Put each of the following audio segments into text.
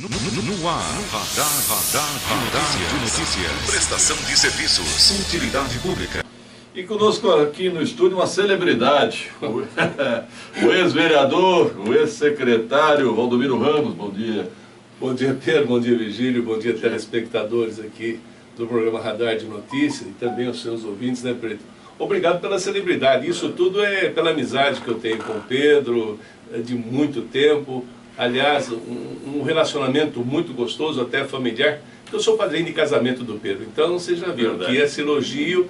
No ar, radar de notícias. Prestação de serviços. Utilidade pública. E conosco aqui no estúdio uma celebridade, o ex-vereador, o ex-secretário Valdomiro Ramos. Bom dia. Bom dia, Pedro, bom dia, Vigílio, bom dia, telespectadores aqui do programa Radar de Notícias e também os seus ouvintes, né, Preto? Obrigado pela celebridade. Isso tudo é pela amizade que eu tenho com o Pedro, de muito tempo. Aliás, um relacionamento muito gostoso, até familiar. Eu sou padrinho de casamento do Pedro, então você já viu que esse elogio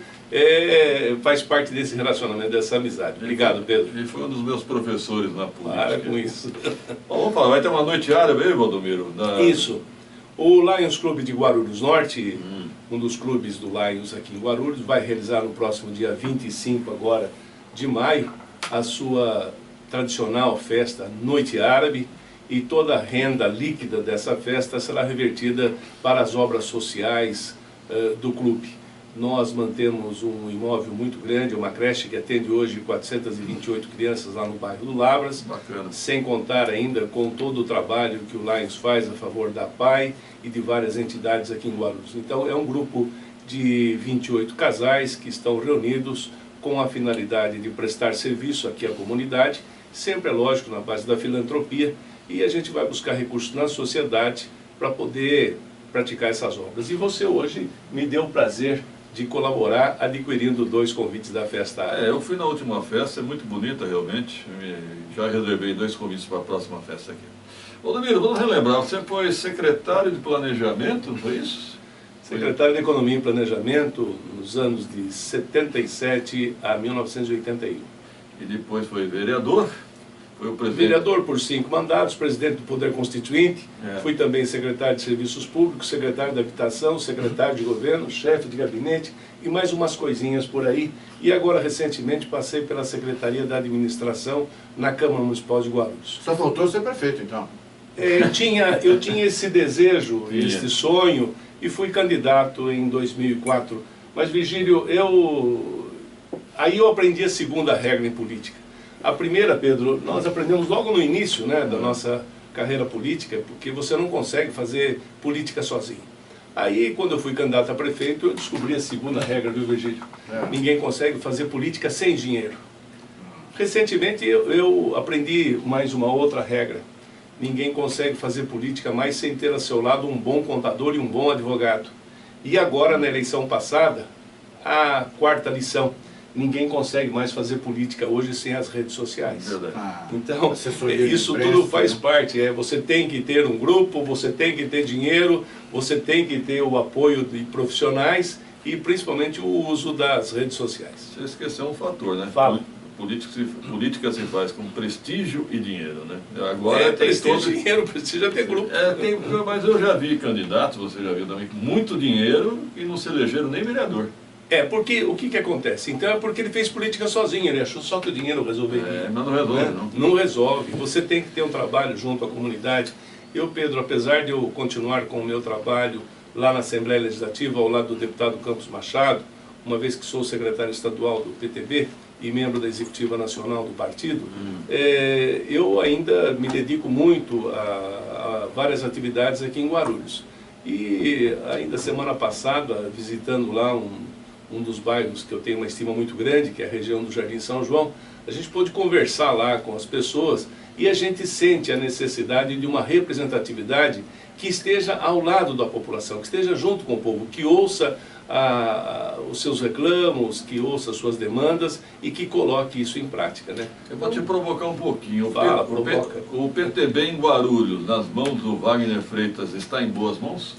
faz parte desse relacionamento, dessa amizade. Obrigado, Pedro. Ele foi um dos meus professores na política. Para com isso. Bom, vamos falar, vai ter uma noite árabe aí, Valdomiro? Isso. O Lions Clube de Guarulhos Norte, um dos clubes do Lions aqui em Guarulhos, vai realizar no próximo dia 25 agora de maio a sua tradicional festa Noite Árabe, e toda a renda líquida dessa festa será revertida para as obras sociais do clube. Nós mantemos um imóvel muito grande, uma creche que atende hoje 428 crianças lá no bairro do Lavras. Bacana. Sem contar ainda com todo o trabalho que o Lions faz a favor da PAI e de várias entidades aqui em Guarulhos. Então é um grupo de 28 casais que estão reunidos com a finalidade de prestar serviço aqui à comunidade, sempre, é lógico, na base da filantropia, e a gente vai buscar recursos na sociedade para poder praticar essas obras. E você hoje me deu o prazer de colaborar adquirindo 2 convites da festa árabe. Eu fui na última festa, é muito bonita realmente. Já reservei 2 convites para a próxima festa aqui. Valdomiro, vamos relembrar, você foi secretário de Planejamento, foi isso? Secretário de Economia e Planejamento nos anos de 77 a 1981. E depois foi vereador? Foi o presidente. Vereador por 5 mandatos, presidente do Poder Constituinte, fui também secretário de Serviços Públicos, secretário de Habitação, secretário de Governo, chefe de gabinete e mais umas coisinhas por aí. E agora, recentemente, passei pela Secretaria da Administração na Câmara Municipal de Guarulhos. Só faltou ser prefeito, então. Eu tinha esse desejo, esse sonho, e fui candidato em 2004. Mas, Vigílio, aí eu aprendi a segunda regra em política. A primeira, Pedro, nós aprendemos logo no início, né, da nossa carreira política, porque você não consegue fazer política sozinho. Aí, quando eu fui candidato a prefeito, eu descobri a segunda regra do Virgílio. Ninguém consegue fazer política sem dinheiro. Recentemente, eu aprendi mais uma outra regra. Ninguém consegue fazer política mais sem ter a seu lado um bom contador e um bom advogado. E agora, na eleição passada, a quarta lição. Ninguém consegue mais fazer política hoje sem as redes sociais. Então, isso tudo faz parte. Você tem que ter um grupo, você tem que ter dinheiro, você tem que ter o apoio de profissionais e principalmente o uso das redes sociais. Você esqueceu um fator, né? Fala. Política se faz com prestígio e dinheiro, né? Agora tem prestígio e dinheiro, prestígio é ter grupo. Mas eu já vi candidatos, você já viu também, com muito dinheiro e não se elegeram nem vereador. Porque o que acontece? Então é porque ele fez política sozinho, ele achou só que o dinheiro resolveria. Mas não resolve, não. Não resolve, você tem que ter um trabalho junto à comunidade. Eu, Pedro, apesar de eu continuar com o meu trabalho lá na Assembleia Legislativa, ao lado do deputado Campos Machado, uma vez que sou secretário estadual do PTB e membro da Executiva Nacional do partido, eu ainda me dedico muito a várias atividades aqui em Guarulhos. E ainda semana passada, visitando lá um dos bairros que eu tenho uma estima muito grande, que é a região do Jardim São João, a gente pôde conversar lá com as pessoas e a gente sente a necessidade de uma representatividade que esteja ao lado da população, que esteja junto com o povo, que ouça os seus reclamos, que ouça as suas demandas e que coloque isso em prática, né? Eu vou te provocar um pouquinho. Provoca. O PTB em Guarulhos, nas mãos do Wagner Freitas, está em boas mãos?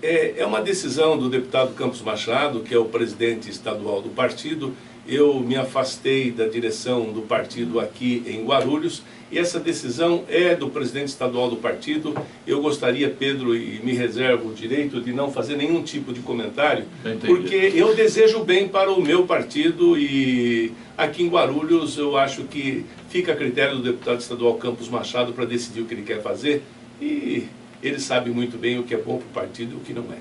É uma decisão do deputado Campos Machado, que é o presidente estadual do partido. Eu me afastei da direção do partido aqui em Guarulhos e essa decisão é do presidente estadual do partido. Eu gostaria, Pedro, e me reservo o direito de não fazer nenhum tipo de comentário, porque eu desejo bem para o meu partido e aqui em Guarulhos eu acho que fica a critério do deputado estadual Campos Machado para decidir o que ele quer fazer e ele sabe muito bem o que é bom para o partido e o que não é.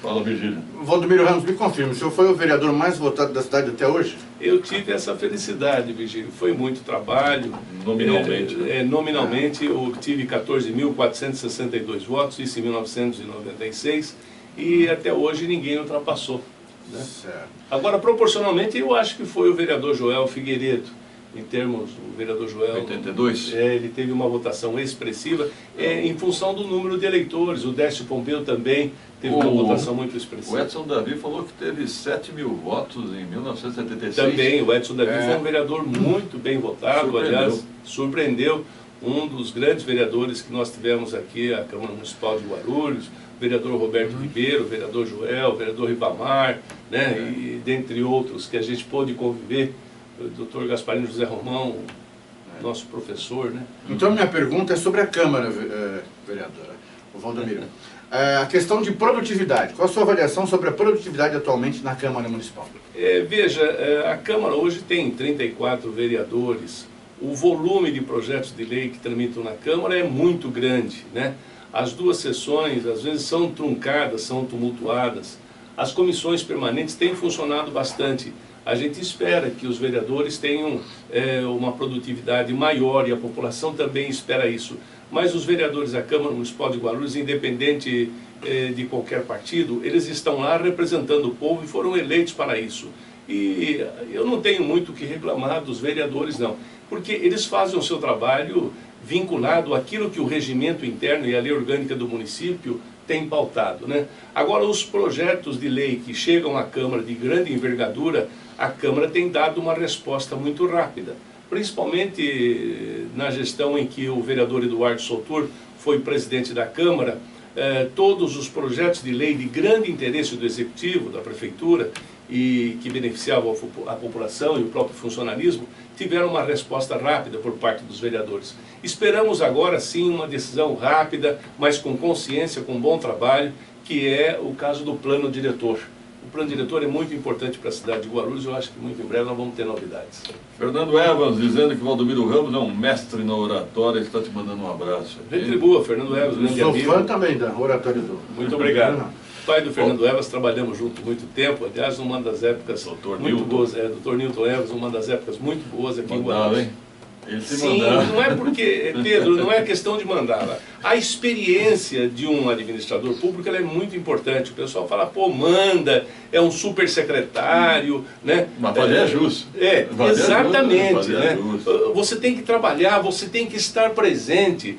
Fala, Virgílio. Valdomiro Ramos, me confirme, o senhor foi o vereador mais votado da cidade até hoje? Eu tive essa felicidade, Virgílio. Foi muito trabalho. Nominalmente. Nominalmente, eu obtive 14.462 votos, isso em 1996, e até hoje ninguém ultrapassou. Né? Certo. Agora, proporcionalmente, eu acho que foi o vereador Joel Figueiredo. Em termos, o vereador Joel... 82? Ele teve uma votação expressiva em função do número de eleitores. O Décio Pompeu também teve uma votação muito expressiva. O Edson Davi falou que teve 7.000 votos em 1976. Também, o Edson Davi foi um vereador muito bem votado, aliás, surpreendeu um dos grandes vereadores que nós tivemos aqui, a Câmara Municipal de Guarulhos, o vereador Roberto Ribeiro, o vereador Joel, o vereador Ribamar, né, e dentre outros que a gente pôde conviver, o doutor Gasparino José Romão, nosso professor, né? Então, minha pergunta é sobre a Câmara, vereadora, o Valdomiro. A questão de produtividade. Qual a sua avaliação sobre a produtividade atualmente na Câmara Municipal? Veja, a Câmara hoje tem 34 vereadores. O volume de projetos de lei que tramitam na Câmara é muito grande, né? As duas sessões, às vezes, são truncadas, são tumultuadas. As comissões permanentes têm funcionado bastante. A gente espera que os vereadores tenham uma produtividade maior e a população também espera isso. Mas os vereadores da Câmara Municipal de Guarulhos, independente de qualquer partido, eles estão lá representando o povo e foram eleitos para isso. E eu não tenho muito o que reclamar dos vereadores, não, porque eles fazem o seu trabalho vinculado àquilo que o regimento interno e a lei orgânica do município tem pautado, né? Agora, os projetos de lei que chegam à Câmara de grande envergadura, a Câmara tem dado uma resposta muito rápida, principalmente na gestão em que o vereador Eduardo Soutur foi presidente da Câmara. Todos os projetos de lei de grande interesse do Executivo, da Prefeitura, e que beneficiavam a população e o próprio funcionalismo, tiveram uma resposta rápida por parte dos vereadores. Esperamos agora sim uma decisão rápida, mas com consciência, com bom trabalho, que é o caso do plano diretor. O plano diretor é muito importante para a cidade de Guarulhos, eu acho que muito em breve nós vamos ter novidades. Fernando Evans dizendo que Valdomiro Ramos é um mestre na oratória, está te mandando um abraço. Retribua, Fernando Evans, grande Sou amigo. fã também da oratória do... Muito obrigado. Pai do Fernando Evans, trabalhamos junto muito tempo, aliás, uma das épocas muito boas, Dr. Nilton Evans, uma das épocas muito boas aqui em Guarulhos. Hein? Ele se Sim, mandava. não é porque, Pedro, não é questão de mandar. A experiência de um administrador público ela é muito importante. O pessoal fala, pô, manda, é um super secretário, né? Mas valer justo. Exatamente. Né? Você tem que trabalhar, você tem que estar presente.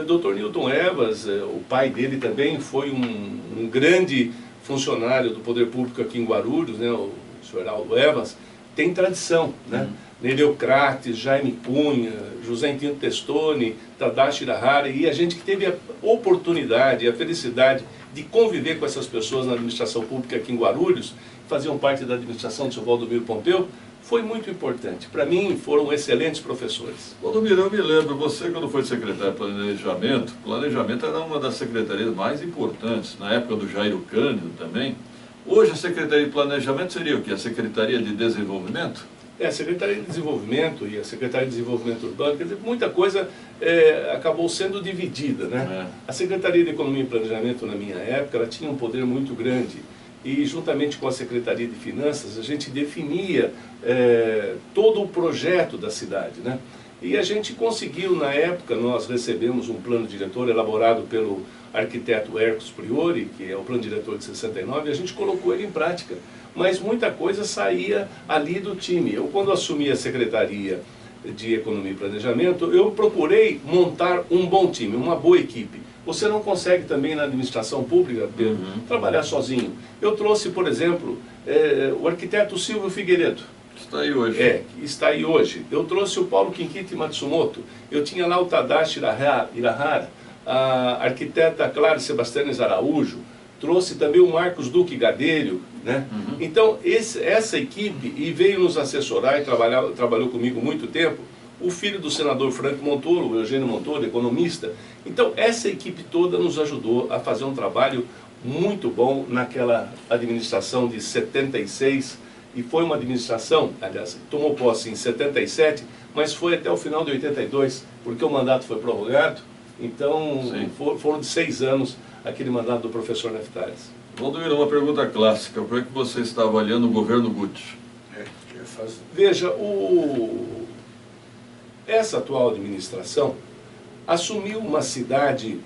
Dr. Nilton Evans, o pai dele também foi um grande funcionário do poder público aqui em Guarulhos, né? O senhor Aldo Evans, tem tradição, né? Nereucrates, Jaime Cunha, José Intino Testoni, Tadashi Irahara, e a gente que teve a oportunidade e a felicidade de conviver com essas pessoas na administração pública aqui em Guarulhos, faziam parte da administração do seu Valdomiro Pompeu, foi muito importante. Para mim, foram excelentes professores. Valdomiro, eu me lembro, você quando foi secretário de planejamento era uma das secretarias mais importantes, na época do Jairo Cândido também. Hoje a Secretaria de Planejamento seria o quê? A Secretaria de Desenvolvimento? A Secretaria de Desenvolvimento e a Secretaria de Desenvolvimento Urbano, quer dizer, muita coisa acabou sendo dividida, né? A Secretaria de Economia e Planejamento, na minha época, ela tinha um poder muito grande e, juntamente com a Secretaria de Finanças, a gente definia todo o projeto da cidade, né? E a gente conseguiu, na época, nós recebemos um plano diretor elaborado pelo arquiteto Hercos Priori, que é o plano diretor de 69, e a gente colocou ele em prática. Mas muita coisa saía ali do time. Eu, quando assumi a Secretaria de Economia e Planejamento, eu procurei montar um bom time, uma boa equipe. Você não consegue também na administração pública, Pedro, trabalhar sozinho. Eu trouxe, por exemplo, o arquiteto Silvio Figueiredo. Está aí hoje. Está aí hoje. Eu trouxe o Paulo Kinkiti Matsumoto. Eu tinha lá o Tadashi Irahara, a arquiteta Clara Sebastianes Araújo. Trouxe também o Marcos Duque Gadelho, né? Então, essa equipe, e veio nos assessorar e trabalhou comigo muito tempo, o filho do senador Franco Montoro, o Eugênio Montoro, economista. Então, essa equipe toda nos ajudou a fazer um trabalho muito bom naquela administração de 76, e foi uma administração, aliás, tomou posse em 77, mas foi até o final de 82, porque o mandato foi prorrogado, então foram de 6 anos aquele mandato do professor Neftales. Valdomiro, uma pergunta clássica. Como é que você está avaliando o governo Guti? Veja, essa atual administração assumiu uma cidade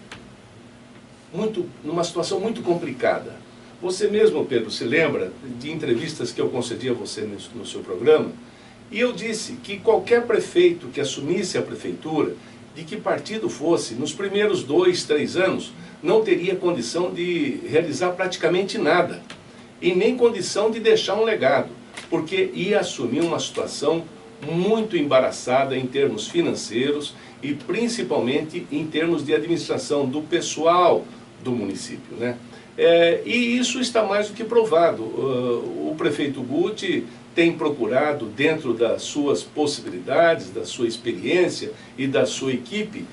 numa situação muito complicada. Você mesmo, Pedro, se lembra de entrevistas que eu concedi a você no seu programa? E eu disse que qualquer prefeito que assumisse a prefeitura, de que partido fosse, nos primeiros 2, 3 anos, não teria condição de realizar praticamente nada. E nem condição de deixar um legado, porque ia assumir uma situação muito embaraçada em termos financeiros e principalmente em termos de administração do pessoal do município, né? E isso está mais do que provado. O prefeito Guti tem procurado, dentro das suas possibilidades, da sua experiência e da sua equipe,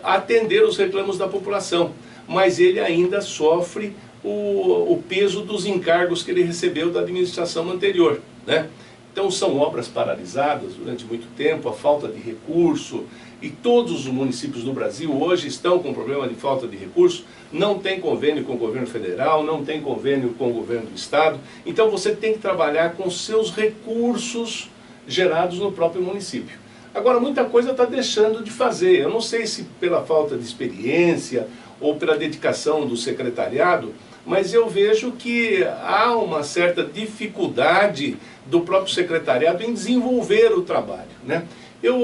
atender os reclamos da população. Mas ele ainda sofre o peso dos encargos que ele recebeu da administração anterior, né? Então são obras paralisadas durante muito tempo, a falta de recurso, e todos os municípios do Brasil hoje estão com problema de falta de recurso, não tem convênio com o governo federal, não tem convênio com o governo do estado, então você tem que trabalhar com seus recursos gerados no próprio município. Agora, muita coisa está deixando de fazer, eu não sei se pela falta de experiência ou pela dedicação do secretariado, mas eu vejo que há uma certa dificuldade do próprio secretariado em desenvolver o trabalho, né? Eu,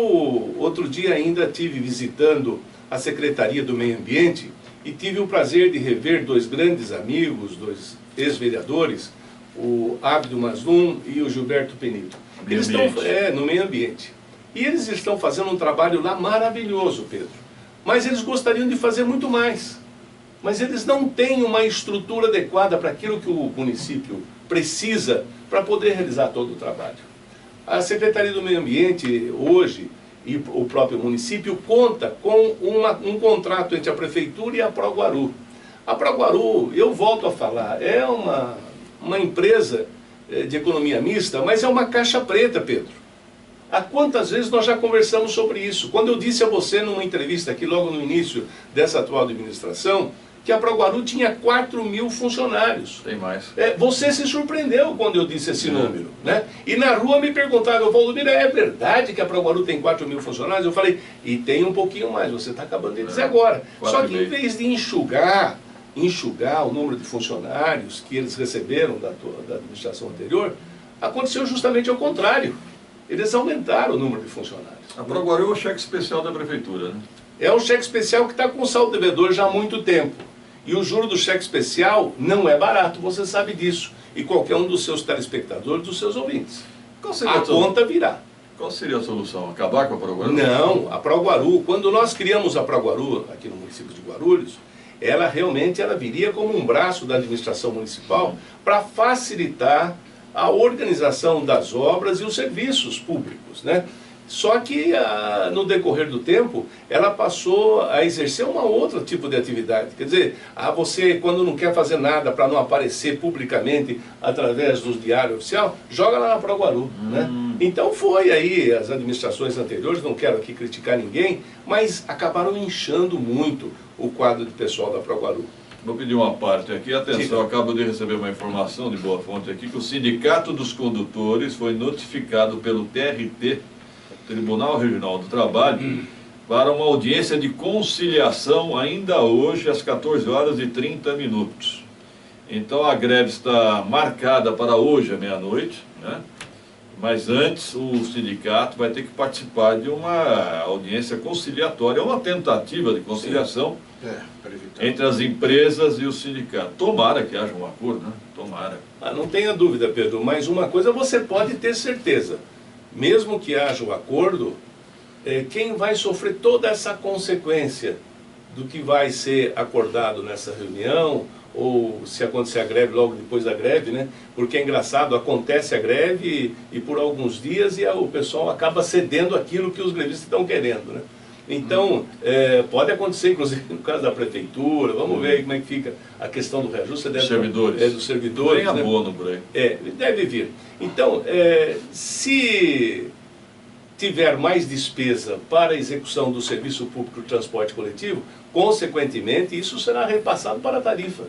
outro dia, ainda estive visitando a Secretaria do Meio Ambiente e tive o prazer de rever 2 grandes amigos, 2 ex-vereadores, o Abdo Mazlum e o Gilberto Penito. Eles estão no meio ambiente. E eles estão fazendo um trabalho lá maravilhoso, Pedro. Mas eles gostariam de fazer muito mais. Mas eles não têm uma estrutura adequada para aquilo que o município precisa para poder realizar todo o trabalho. A Secretaria do Meio Ambiente, hoje, e o próprio município, conta com um contrato entre a Prefeitura e a Proguaru. A Proguaru, eu volto a falar, é uma empresa de economia mista, mas é uma caixa preta, Pedro. Há quantas vezes nós já conversamos sobre isso? Quando eu disse a você numa entrevista aqui, logo no início dessa atual administração, que a Proguaru tinha 4.000 funcionários. Tem mais. Você se surpreendeu quando eu disse esse número, né? E na rua me perguntaram, Valdomiro, é verdade que a Proguaru tem 4.000 funcionários? Eu falei, e tem um pouquinho mais, você está acabando de dizer agora. Só que em vez de enxugar o número de funcionários que eles receberam da administração anterior, aconteceu justamente ao contrário. Eles aumentaram o número de funcionários. A Proguaru é o cheque especial da Prefeitura, né? É um cheque especial que está com saldo devedor já há muito tempo. E o juro do cheque especial não é barato, você sabe disso. E qualquer um dos seus telespectadores, dos seus ouvintes. A conta virá. Qual seria a solução? Acabar com a Proguaru? Não, a Proguaru, quando nós criamos a Proguaru aqui no município de Guarulhos, ela viria como um braço da administração municipal para facilitar a organização das obras e os serviços públicos, né? Só que, no decorrer do tempo, ela passou a exercer um outro tipo de atividade. Quer dizer, você, quando não quer fazer nada para não aparecer publicamente através do diário oficial, joga lá na Proguaru, né? Então foi aí, as administrações anteriores, não quero aqui criticar ninguém, mas acabaram inchando muito o quadro de pessoal da Proguaru. Vou pedir uma parte aqui. Atenção, acabo de receber uma informação de boa fonte aqui, que o Sindicato dos Condutores foi notificado pelo TRT, Tribunal Regional do Trabalho, para uma audiência de conciliação ainda hoje às 14h30. Então a greve está marcada para hoje à meia-noite, né? Mas antes o sindicato vai ter que participar de uma audiência conciliatória, uma tentativa de conciliação entre as empresas e o sindicato. Tomara que haja um acordo, né? Tomara. Não tenha dúvida, Pedro, mas uma coisa você pode ter certeza. Mesmo que haja um acordo, quem vai sofrer toda essa consequência do que vai ser acordado nessa reunião, ou se acontecer a greve logo depois da greve, né? Porque é engraçado, acontece a greve e por alguns dias o pessoal acaba cedendo aquilo que os grevistas estão querendo, né? Então, pode acontecer, inclusive, no caso da prefeitura, vamos ver aí como é que fica a questão do reajuste. Dos servidores. Dos servidores. Tem abono por aí. Deve vir. Então, se tiver mais despesa para a execução do serviço público de transporte coletivo, consequentemente, isso será repassado para a tarifa.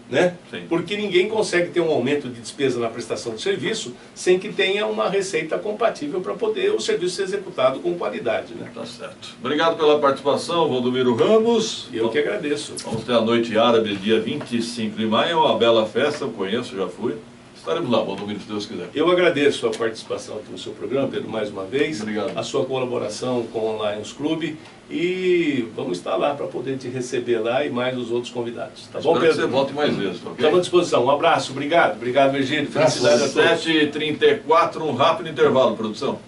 né? Sim. Porque ninguém consegue ter um aumento de despesa na prestação de serviço sem que tenha uma receita compatível para poder o serviço ser executado com qualidade, né? Tá certo. Obrigado pela participação, Valdomiro Ramos. E eu que agradeço. Vamos ter a Noite Árabe, dia 25 de maio, é uma bela festa, eu conheço, já fui. Estaremos lá, Valdomiro, se Deus quiser. Eu agradeço a participação aqui no seu programa, Pedro, mais uma vez. Obrigado. A sua colaboração com o Lions Clube. E vamos estar lá para poder te receber lá e mais os outros convidados. Tá bom, Espero que Pedro? você volte mais vezes, tá ok? Estamos à disposição. Um abraço, obrigado. Obrigado, Virgílio. Felicidade a todos. 7h34, um rápido intervalo, produção.